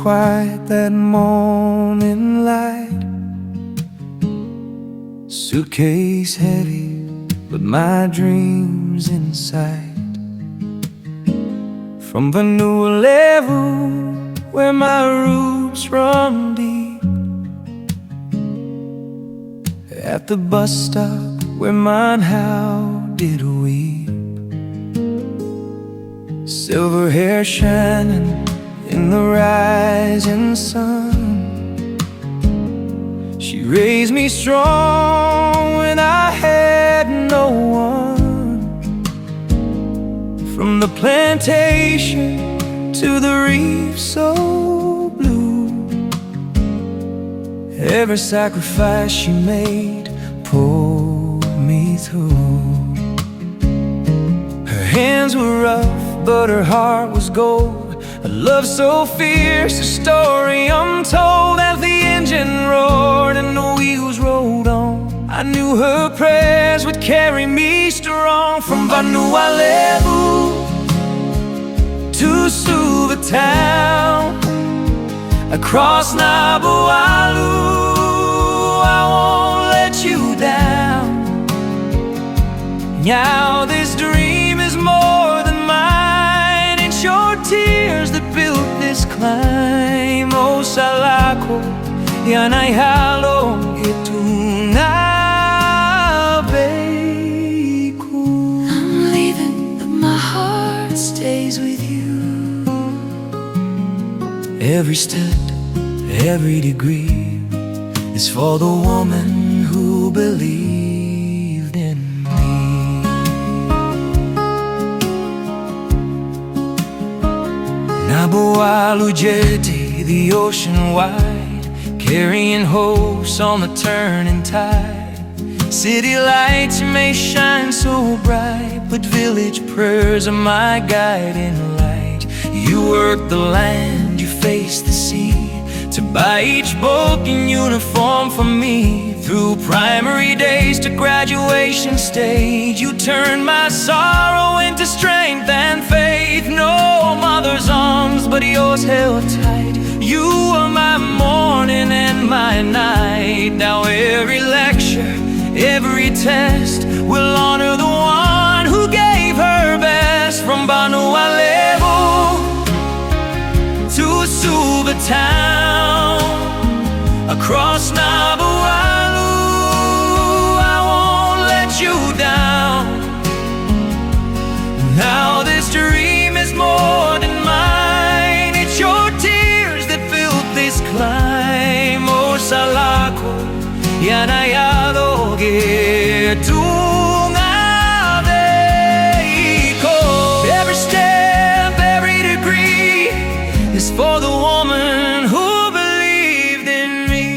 quiet that morning light. Suitcase heavy, but my dreams in sight. From Vanua Levu, where my roots run deep, at the bus stop where my Nau did weep. Silver hair shining in the rising sun, she raised me strong when I had no one. From the plantation to the reef so blue, every sacrifice she made pulled me through. Her hands were rough, but her heart was gold. A love so fierce, a story untold. As the engine roared and the wheels rolled on, I knew her prayers would carry me strong. From Vanua Levu to Suva town, across Nabualu, I won't let you down. Now this dream is more than mine. It's your tears that built this climb. Oh, salako, yanay halong itunabeku. I'm leaving, but my heart stays with you. Every step, every degree is for the woman who believed in me. Nabualu jetty, the ocean wide, carrying hopes on the turning tide. City lights may shine so bright, but village prayers are my guiding light. You work the land, you face the sea, to buy each book and uniform for me. Through primary days to graduation stage, you turned my sorrow into strength and faith. No mother's arms, but yours held tight. You were my morning and my night. Now every lecture, every test will honor the one who gave her best. From Vanua Levu to Suva town, across Nabualu, I won't let you down. Now this dream is more than mine. It's your tears that built this climb. Oh, salako, yanayado getungabeiko. Every step, every degree is for the woman who believed in me.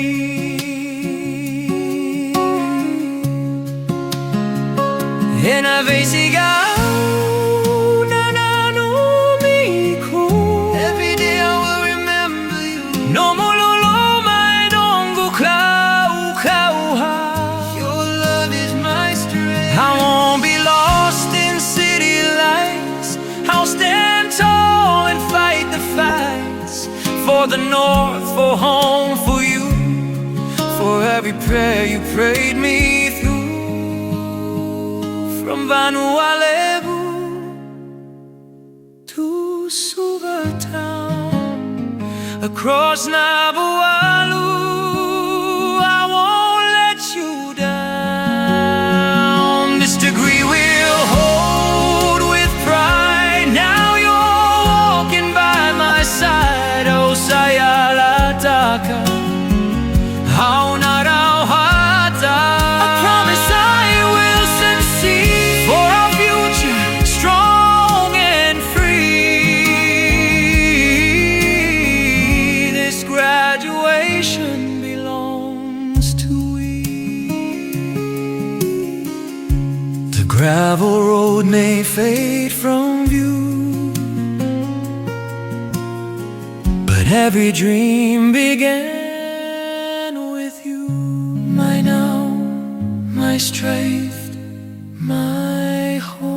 And I've every day I will remember you. No more my dongo klauha. Your love is my strength. I won't be lost in city lights. I'll stand tall and fight the fights for the north, for home, for you, for every prayer you prayed me through. From Vanua Levu to Suva town, across Nabualu, I won't let you down. This degree will hold with pride. Now you're walking by my side. Oh, Sayalataka, how not how hata. I promise I will succeed for our future, strong and free. This graduation belongs to we. The gravel road may fade from view, but every dream began with you. My Nau, my strength, my hope.